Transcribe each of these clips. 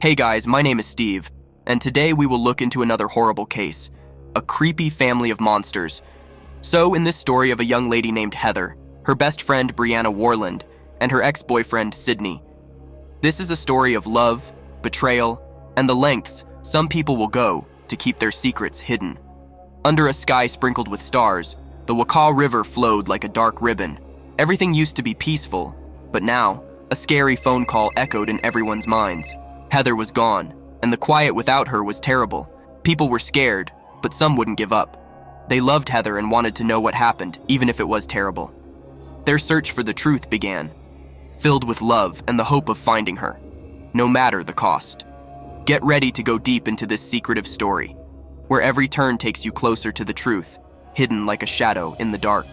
Hey guys, my name is Steve, and today we will look into another horrible case, a creepy family of monsters. So, in this story of a young lady named Heather, her best friend Brianna Warland, and her ex-boyfriend Cydney. This is a story of love, betrayal, and the lengths some people will go to keep their secrets hidden. Under a sky sprinkled with stars, the Wakaw River flowed like a dark ribbon. Everything used to be peaceful, but now, a scary phone call echoed in everyone's minds. Heather was gone, and the quiet without her was terrible. People were scared, but some wouldn't give up. They loved Heather and wanted to know what happened, even if it was terrible. Their search for the truth began, filled with love and the hope of finding her, no matter the cost. Get ready to go deep into this secretive story, where every turn takes you closer to the truth, hidden like a shadow in the dark.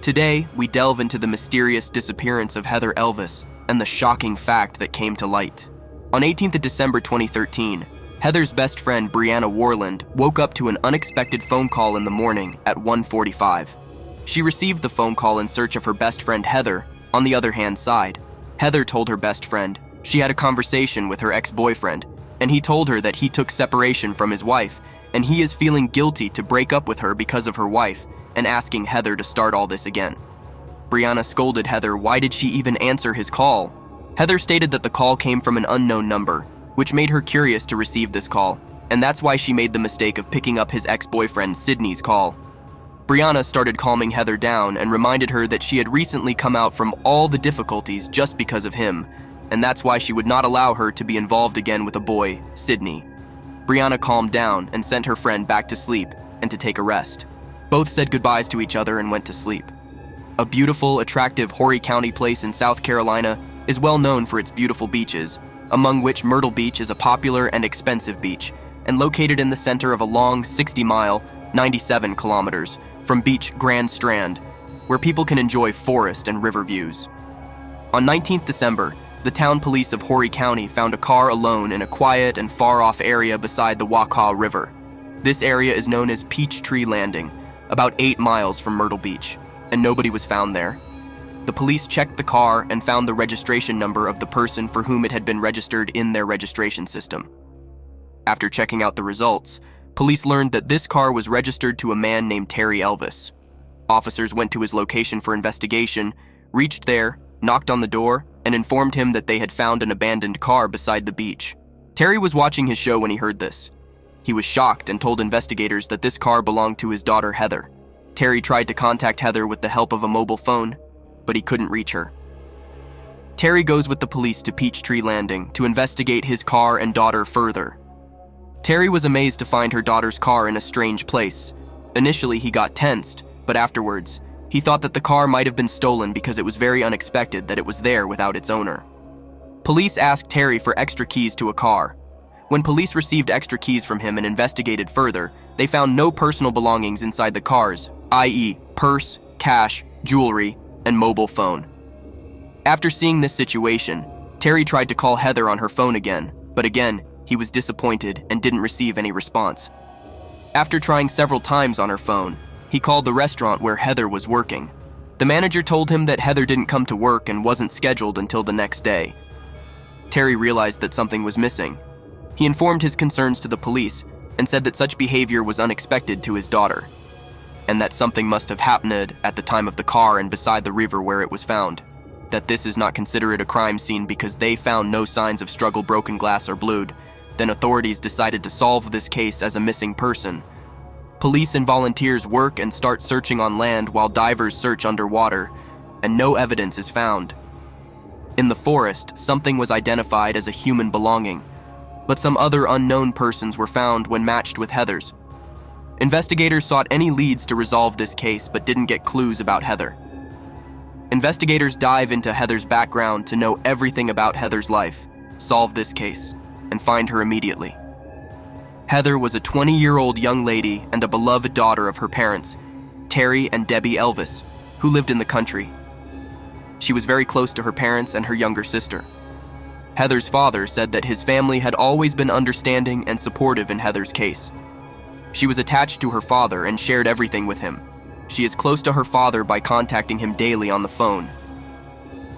Today, we delve into the mysterious disappearance of Heather Elvis and the shocking fact that came to light. On 18th of December 2013, Heather's best friend Brianna Warland woke up to an unexpected phone call in the morning at 1:45. She received the phone call in search of her best friend Heather. On the other hand side, Heather told her best friend she had a conversation with her ex-boyfriend, and he told her that he took separation from his wife, and he is feeling guilty to break up with her because of her wife, and asking Heather to start all this again. Brianna scolded Heather why did she even answer his call. Heather stated that the call came from an unknown number, which made her curious to receive this call, and that's why she made the mistake of picking up his ex-boyfriend Cydney's call. Brianna started calming Heather down and reminded her that she had recently come out from all the difficulties just because of him, and that's why she would not allow her to be involved again with a boy, Cydney. Brianna calmed down and sent her friend back to sleep and to take a rest. Both said goodbyes to each other and went to sleep. A beautiful, attractive Horry County place in South Carolina is well known for its beautiful beaches, among which Myrtle Beach is a popular and expensive beach, and located in the center of a long 60-mile, 97 kilometers, from beach Grand Strand, where people can enjoy forest and river views. On 19th December, the town police of Horry County found a car alone in a quiet and far-off area beside the Wakaw River. This area is known as Peachtree Landing, about 8 miles from Myrtle Beach, and nobody was found there. The police checked the car and found the registration number of the person for whom it had been registered in their registration system. After checking out the results, police learned that this car was registered to a man named Heather Elvis. Officers went to his location for investigation, reached there, knocked on the door, and informed him that they had found an abandoned car beside the beach. Terry was watching his show when he heard this. He was shocked and told investigators that this car belonged to his daughter Heather. Terry tried to contact Heather with the help of a mobile phone, but he couldn't reach her. Terry goes with the police to Peachtree Landing to investigate his car and daughter further. Terry was amazed to find her daughter's car in a strange place. Initially, he got tensed, but afterwards, he thought that the car might have been stolen because it was very unexpected that it was there without its owner. Police asked Terry for extra keys to a car. When police received extra keys from him and investigated further, they found no personal belongings inside the cars, i.e., purse, cash, jewelry, and mobile phone. After seeing this situation, Terry tried to call Heather on her phone again, but again, he was disappointed and didn't receive any response. After trying several times on her phone, he called the restaurant where Heather was working. The manager told him that Heather didn't come to work and wasn't scheduled until the next day. Terry realized that something was missing. He informed his concerns to the police and said that such behavior was unexpected to his daughter, and that something must have happened at the time of the car and beside the river where it was found. That this is not considered a crime scene because they found no signs of struggle, broken glass, or blood. Then authorities decided to solve this case as a missing person. Police and volunteers work and start searching on land while divers search underwater, and no evidence is found. In the forest, something was identified as a human belonging, but some other unknown persons were found when matched with Heather's. Investigators sought any leads to resolve this case but didn't get clues about Heather. Investigators dive into Heather's background to know everything about Heather's life, solve this case, and find her immediately. Heather was a 20-year-old young lady and a beloved daughter of her parents, Terry and Debbie Elvis, who lived in the country. She was very close to her parents and her younger sister. Heather's father said that his family had always been understanding and supportive in Heather's case. She was attached to her father and shared everything with him. She is close to her father by contacting him daily on the phone.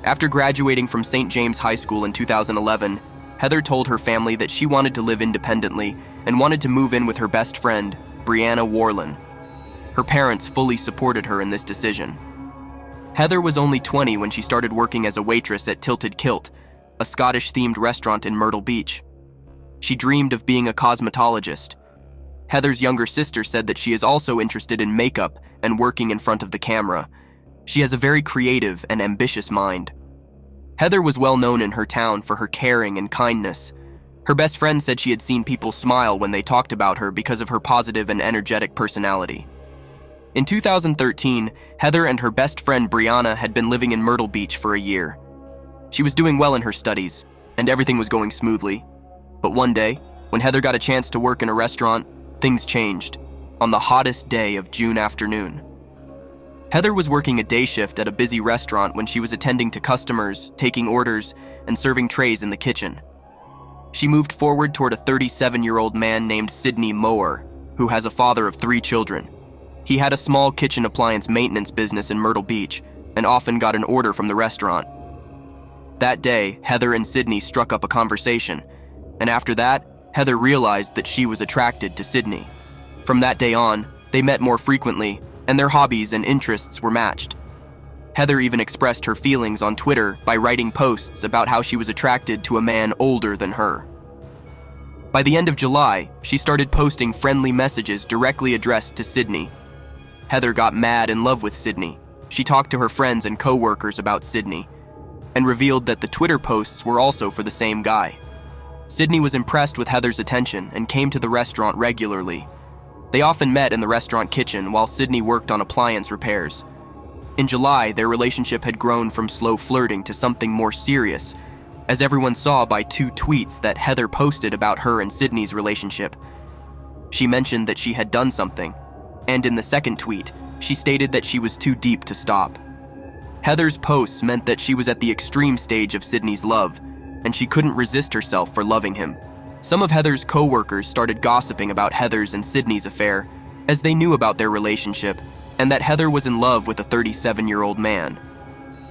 After graduating from St. James High School in 2011, Heather told her family that she wanted to live independently and wanted to move in with her best friend, Brianna Warland. Her parents fully supported her in this decision. Heather was only 20 when she started working as a waitress at Tilted Kilt, a Scottish-themed restaurant in Myrtle Beach. She dreamed of being a cosmetologist. Heather's younger sister said that she is also interested in makeup and working in front of the camera. She has a very creative and ambitious mind. Heather was well known in her town for her caring and kindness. Her best friend said she had seen people smile when they talked about her because of her positive and energetic personality. In 2013, Heather and her best friend Brianna had been living in Myrtle Beach for a year. She was doing well in her studies, and everything was going smoothly. But one day, when Heather got a chance to work in a restaurant, things changed, on the hottest day of June afternoon. Heather was working a day shift at a busy restaurant when she was attending to customers, taking orders, and serving trays in the kitchen. She moved forward toward a 37-year-old man named Cydney Moer, who has a father of 3 children. He had a small kitchen appliance maintenance business in Myrtle Beach and often got an order from the restaurant. That day, Heather and Cydney struck up a conversation, and after that, Heather realized that she was attracted to Cydney. From that day on, they met more frequently, and their hobbies and interests were matched. Heather even expressed her feelings on Twitter by writing posts about how she was attracted to a man older than her. By the end of July, she started posting friendly messages directly addressed to Cydney. Heather got mad in love with Cydney. She talked to her friends and co-workers about Cydney, and revealed that the Twitter posts were also for the same guy. Cydney was impressed with Heather's attention and came to the restaurant regularly. They often met in the restaurant kitchen while Cydney worked on appliance repairs. In July, their relationship had grown from slow flirting to something more serious, as everyone saw by 2 tweets that Heather posted about her and Cydney's relationship. She mentioned that she had done something, and in the second tweet, she stated that she was too deep to stop. Heather's posts meant that she was at the extreme stage of Cydney's love, and she couldn't resist herself for loving him. Some of Heather's co-workers started gossiping about Heather's and Cydney's affair, as they knew about their relationship, and that Heather was in love with a 37-year-old man.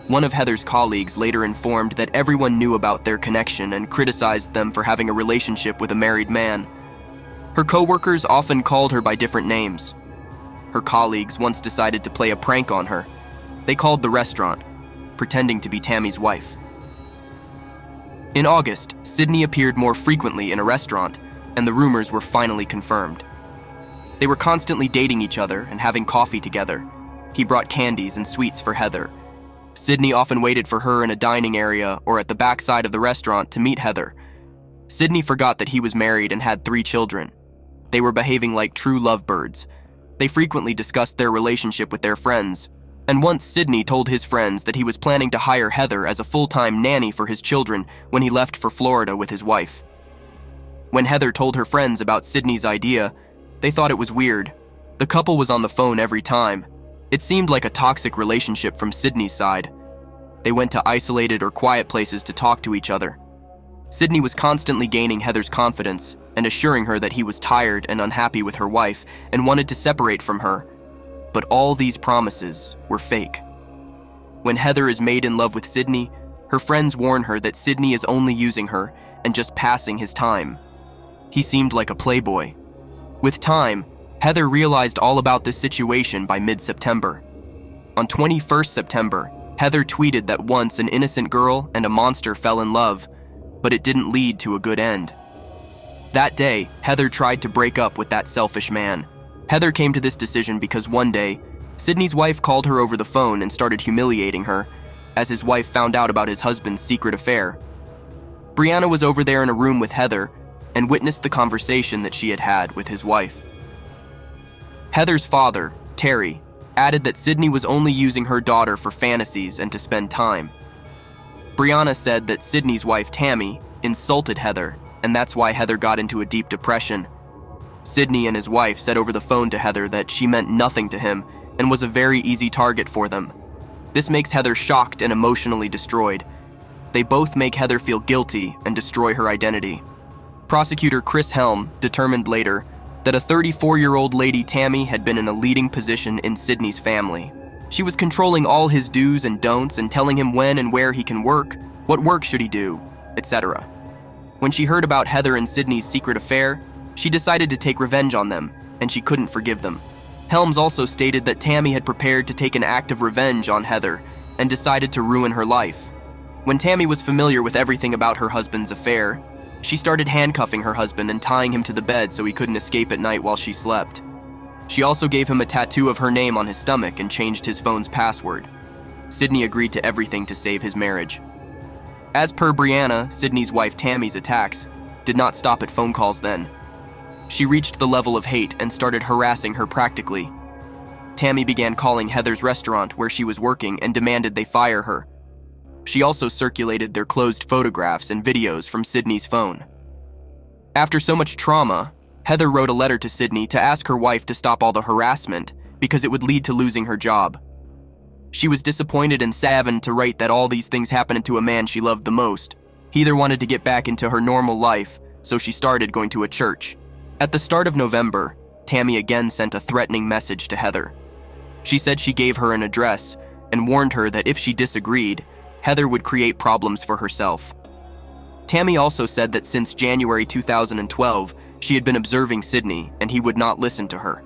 One of Heather's colleagues later informed that everyone knew about their connection and criticized them for having a relationship with a married man. Her co-workers often called her by different names. Her colleagues once decided to play a prank on her. They called the restaurant, pretending to be Tammy's wife. In August, Cydney appeared more frequently in a restaurant, and the rumors were finally confirmed. They were constantly dating each other and having coffee together. He brought candies and sweets for Heather. Cydney often waited for her in a dining area or at the back side of the restaurant to meet Heather. Cydney forgot that he was married and had 3 children. They were behaving like true lovebirds. They frequently discussed their relationship with their friends, and once Cydney told his friends that he was planning to hire Heather as a full-time nanny for his children when he left for Florida with his wife. When Heather told her friends about Cydney's idea, they thought it was weird. The couple was on the phone every time. It seemed like a toxic relationship from Cydney's side. They went to isolated or quiet places to talk to each other. Cydney was constantly gaining Heather's confidence and assuring her that he was tired and unhappy with her wife and wanted to separate from her. But all these promises were fake. When Heather is made in love with Cydney, her friends warn her that Cydney is only using her and just passing his time. He seemed like a playboy. With time, Heather realized all about this situation by mid-September. On 21st September, Heather tweeted that once an innocent girl and a monster fell in love, but it didn't lead to a good end. That day, Heather tried to break up with that selfish man. Heather came to this decision because one day, Cydney's wife called her over the phone and started humiliating her, as his wife found out about his husband's secret affair. Brianna was over there in a room with Heather and witnessed the conversation that she had had with his wife. Heather's father, Terry, added that Cydney was only using her daughter for fantasies and to spend time. Brianna said that Cydney's wife, Tammy, insulted Heather, and that's why Heather got into a deep depression. Cydney and his wife said over the phone to Heather that she meant nothing to him and was a very easy target for them. This makes Heather shocked and emotionally destroyed. They both make Heather feel guilty and destroy her identity. Prosecutor Chris Helm determined later that a 34-year-old lady, Tammy, had been in a leading position in Cydney's family. She was controlling all his do's and don'ts and telling him when and where he can work, what work should he do, etc. When she heard about Heather and Cydney's secret affair, she decided to take revenge on them, and she couldn't forgive them. Helms also stated that Tammy had prepared to take an act of revenge on Heather and decided to ruin her life. When Tammy was familiar with everything about her husband's affair, she started handcuffing her husband and tying him to the bed so he couldn't escape at night while she slept. She also gave him a tattoo of her name on his stomach and changed his phone's password. Cydney agreed to everything to save his marriage. As per Brianna, Cydney's wife Tammy's attacks did not stop at phone calls then. She reached the level of hate and started harassing her practically. Tammy began calling Heather's restaurant where she was working and demanded they fire her. She also circulated their closed photographs and videos from Cydney's phone. After so much trauma, Heather wrote a letter to Cydney to ask her wife to stop all the harassment because it would lead to losing her job. She was disappointed and saddened to write that all these things happened to a man she loved the most. Heather wanted to get back into her normal life, so she started going to a church. At the start of November, Tammy again sent a threatening message to Heather. She said she gave her an address and warned her that if she disagreed, Heather would create problems for herself. Tammy also said that since January 2012, she had been observing Cydney and he would not listen to her.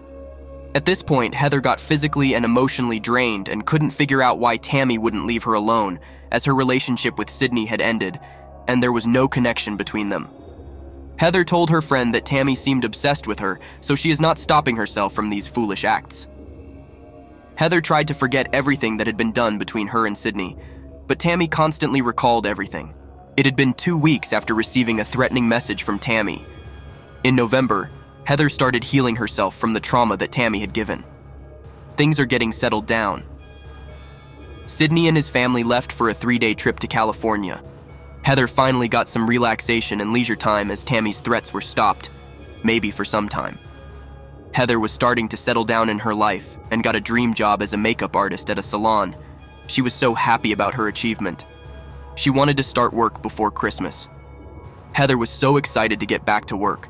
At this point, Heather got physically and emotionally drained and couldn't figure out why Tammy wouldn't leave her alone, as her relationship with Cydney had ended, and there was no connection between them. Heather told her friend that Tammy seemed obsessed with her, so she is not stopping herself from these foolish acts. Heather tried to forget everything that had been done between her and Cydney, but Tammy constantly recalled everything. It had been 2 weeks after receiving a threatening message from Tammy. In November, Heather started healing herself from the trauma that Tammy had given. Things are getting settled down. Cydney and his family left for a 3-day trip to California. Heather finally got some relaxation and leisure time as Tammy's threats were stopped, maybe for some time. Heather was starting to settle down in her life and got a dream job as a makeup artist at a salon. She was so happy about her achievement. She wanted to start work before Christmas. Heather was so excited to get back to work.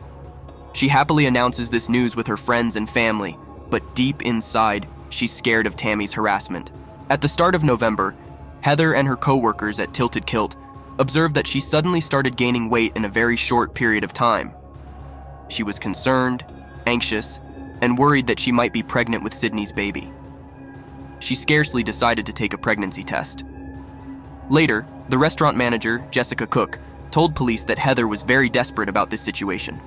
She happily announces this news with her friends and family, but deep inside, she's scared of Tammy's harassment. At the start of November, Heather and her co-workers at Tilted Kilt observed that she suddenly started gaining weight in a very short period of time. She was concerned, anxious, and worried that she might be pregnant with Cydney's baby. She scarcely decided to take a pregnancy test. Later, the restaurant manager, Jessica Cook, told police that Heather was very desperate about this situation.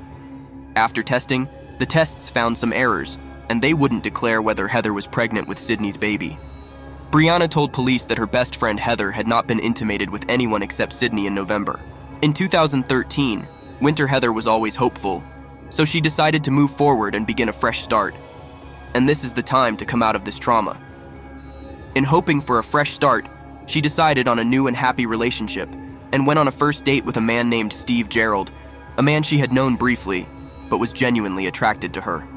After testing, the tests found some errors, and they wouldn't declare whether Heather was pregnant with Cydney's baby. Brianna told police that her best friend Heather had not been intimated with anyone except Cydney in November. In 2013, Winter Heather was always hopeful, so she decided to move forward and begin a fresh start. And this is the time to come out of this trauma. In hoping for a fresh start, she decided on a new and happy relationship and went on a first date with a man named Steve Gerald, a man she had known briefly, but was genuinely attracted to her.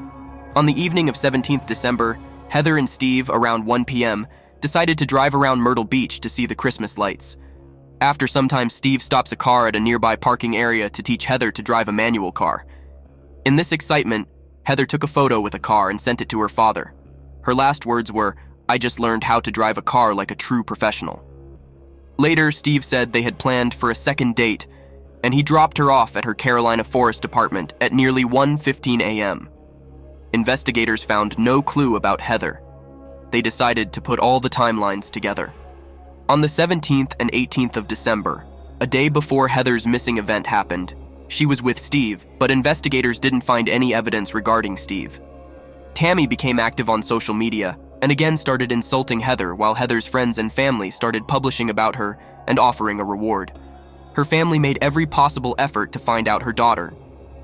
On the evening of 17th December, Heather and Steve, around 1 p.m., decided to drive around Myrtle Beach to see the Christmas lights. After some time, Steve stops a car at a nearby parking area to teach Heather to drive a manual car. In this excitement, Heather took a photo with a car and sent it to her father. Her last words were, "I just learned how to drive a car like a true professional." Later, Steve said they had planned for a second date, and he dropped her off at her Carolina Forest apartment at nearly 1:15 a.m. Investigators found no clue about Heather. They decided to put all the timelines together. On the 17th and 18th of December, a day before Heather's missing event happened, she was with Steve, but investigators didn't find any evidence regarding Steve. Tammy became active on social media and again started insulting Heather, while Heather's friends and family started publishing about her and offering a reward. Her family made every possible effort to find out her daughter.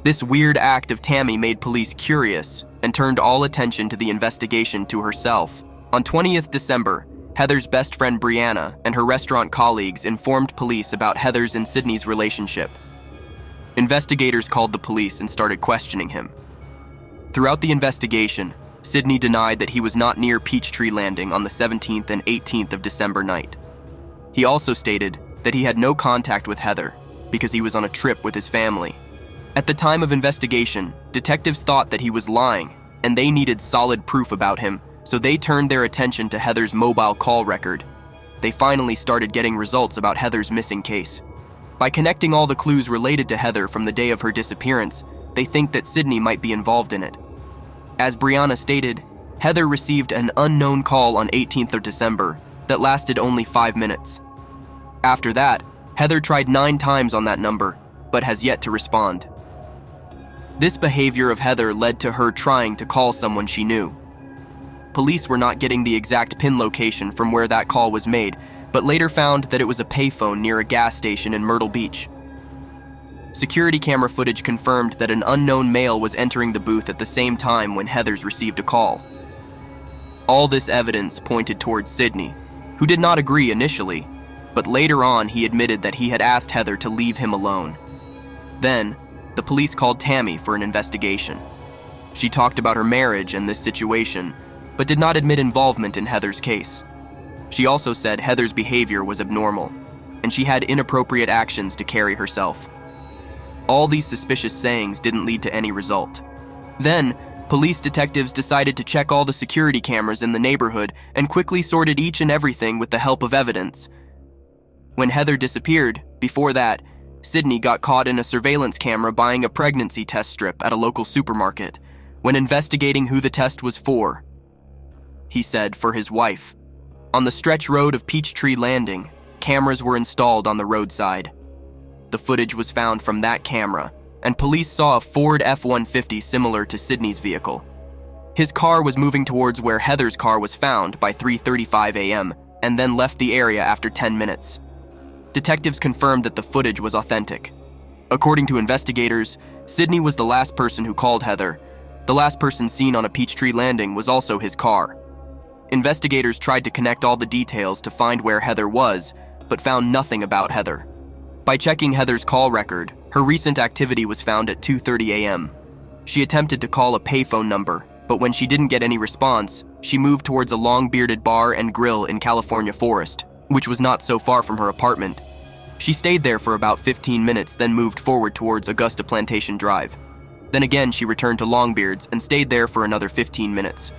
This weird act of Tammy made police curious and turned all attention to the investigation to herself. On 20th December, Heather's best friend Brianna and her restaurant colleagues informed police about Heather's and Cydney's relationship. Investigators called the police and started questioning him. Throughout the investigation, Cydney denied that he was not near Peachtree Landing on the 17th and 18th of December night. He also stated that he had no contact with Heather because he was on a trip with his family. At the time of investigation, detectives thought that he was lying, and they needed solid proof about him, so they turned their attention to Heather's mobile call record. They finally started getting results about Heather's missing case. By connecting all the clues related to Heather from the day of her disappearance, they think that Cydney might be involved in it. As Brianna stated, Heather received an unknown call on 18th of December that lasted only 5 minutes. After that, Heather tried 9 times on that number, but has yet to respond. This behavior of Heather led to her trying to call someone she knew. Police were not getting the exact pin location from where that call was made, but later found that it was a payphone near a gas station in Myrtle Beach. Security camera footage confirmed that an unknown male was entering the booth at the same time when Heather's received a call. All this evidence pointed towards Cydney, who did not agree initially, but later on he admitted that he had asked Heather to leave him alone. Then, the police called Tammy for an investigation. She talked about her marriage and this situation, but did not admit involvement in Heather's case. She also said Heather's behavior was abnormal, and she had inappropriate actions to carry herself. All these suspicious sayings didn't lead to any result. Then, police detectives decided to check all the security cameras in the neighborhood and quickly sorted each and everything with the help of evidence. When Heather disappeared, before that, Cydney got caught in a surveillance camera buying a pregnancy test strip at a local supermarket. When investigating who the test was for, he said for his wife. On the stretch road of Peachtree Landing, cameras were installed on the roadside. The footage was found from that camera, and police saw a Ford F-150 similar to Cydney's vehicle. His car was moving towards where Heather's car was found by 3:35 a.m. and then left the area after 10 minutes. Detectives confirmed that the footage was authentic. According to investigators, Cydney was the last person who called Heather. The last person seen on a Peachtree Landing was also his car. Investigators tried to connect all the details to find where Heather was, but found nothing about Heather. By checking Heather's call record, her recent activity was found at 2:30 a.m. She attempted to call a payphone number, but when she didn't get any response, she moved towards a long-bearded bar and grill in California Forest, which was not so far from her apartment. She stayed there for about 15 minutes, then moved forward towards Augusta Plantation Drive. Then again, she returned to Longbeards and stayed there for another 15 minutes.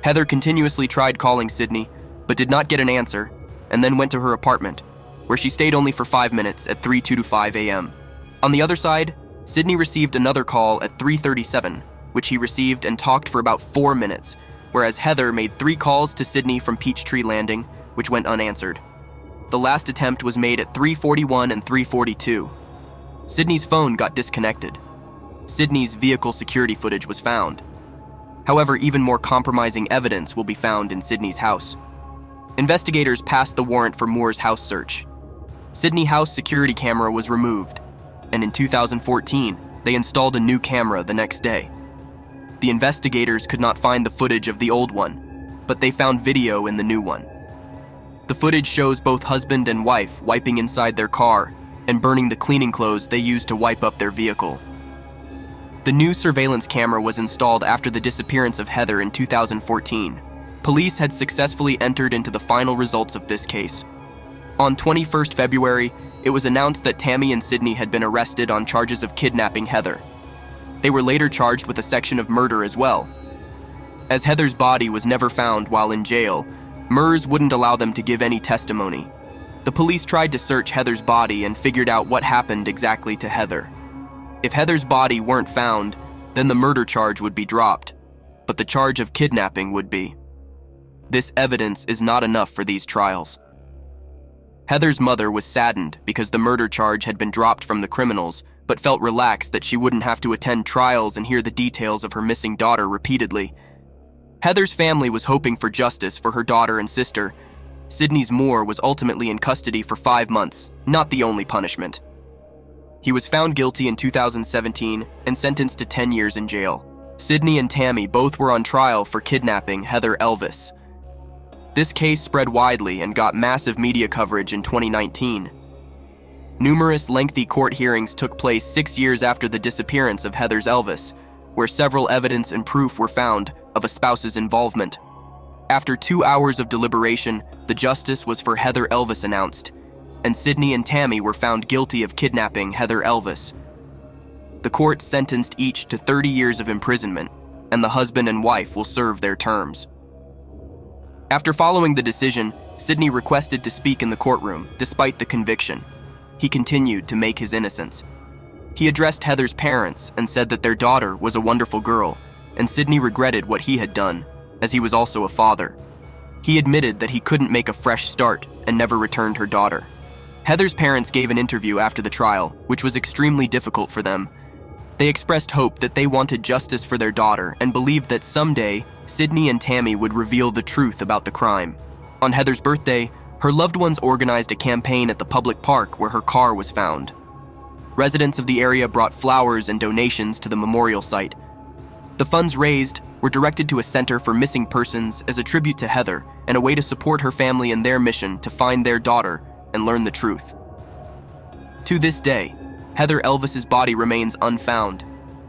Heather continuously tried calling Cydney, but did not get an answer, and then went to her apartment, where she stayed only for 5 minutes at 3:25 a.m. On the other side, Cydney received another call at 3:37, which he received and talked for about 4 minutes, whereas Heather made 3 calls to Cydney from Peachtree Landing, which went unanswered. The last attempt was made at 3:41 and 3:42. Cydney's phone got disconnected. Cydney's vehicle security footage was found. However, even more compromising evidence will be found in Cydney's house. Investigators passed the warrant for Moer's house search. Cydney House security camera was removed, and in 2014, they installed a new camera the next day. The investigators could not find the footage of the old one, but they found video in the new one. The footage shows both husband and wife wiping inside their car and burning the cleaning clothes they used to wipe up their vehicle. The new surveillance camera was installed after the disappearance of Heather in 2014. Police had successfully entered into the final results of this case. On 21st February, it was announced that Tammy and Cydney had been arrested on charges of kidnapping Heather. They were later charged with a section of murder as well. As Heather's body was never found while in jail, Moers wouldn't allow them to give any testimony. The police tried to search Heather's body and figured out what happened exactly to Heather. If Heather's body weren't found, then the murder charge would be dropped, but the charge of kidnapping would be. This evidence is not enough for these trials. Heather's mother was saddened because the murder charge had been dropped from the criminals, but felt relaxed that she wouldn't have to attend trials and hear the details of her missing daughter repeatedly. Heather's family was hoping for justice for her daughter and sister. Cydney Moer was ultimately in custody for 5 months, not the only punishment. He was found guilty in 2017 and sentenced to 10 years in jail. Cydney and Tammy both were on trial for kidnapping Heather Elvis. This case spread widely and got massive media coverage in 2019. Numerous lengthy court hearings took place 6 years after the disappearance of Heather Elvis, where several evidence and proof were found of a spouse's involvement. After 2 hours of deliberation, the justice was for Heather Elvis announced, and Cydney and Tammy were found guilty of kidnapping Heather Elvis. The court sentenced each to 30 years of imprisonment, and the husband and wife will serve their terms. After following the decision, Cydney requested to speak in the courtroom, despite the conviction. he continued to make his innocence. He addressed Heather's parents and said that their daughter was a wonderful girl, and Cydney regretted what he had done, as he was also a father. He admitted that he couldn't make a fresh start and never returned her daughter. Heather's parents gave an interview after the trial, which was extremely difficult for them. They expressed hope that they wanted justice for their daughter and believed that someday Cydney and Tammy would reveal the truth about the crime. On Heather's birthday, her loved ones organized a campaign at the public park where her car was found. Residents of the area brought flowers and donations to the memorial site. The funds raised were directed to a center for missing persons as a tribute to Heather and a way to support her family in their mission to find their daughter and learn the truth. To this day, Heather Elvis's body remains unfound,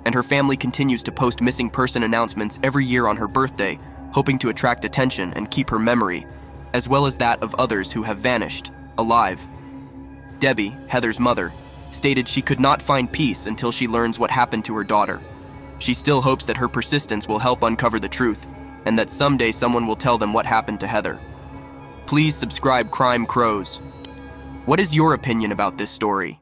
and her family continues to post missing person announcements every year on her birthday, hoping to attract attention and keep her memory, as well as that of others who have vanished, alive. Debbie, Heather's mother, stated she could not find peace until she learns what happened to her daughter. She still hopes that her persistence will help uncover the truth, and that someday someone will tell them what happened to Heather. Please subscribe Crime Crows. What is your opinion about this story?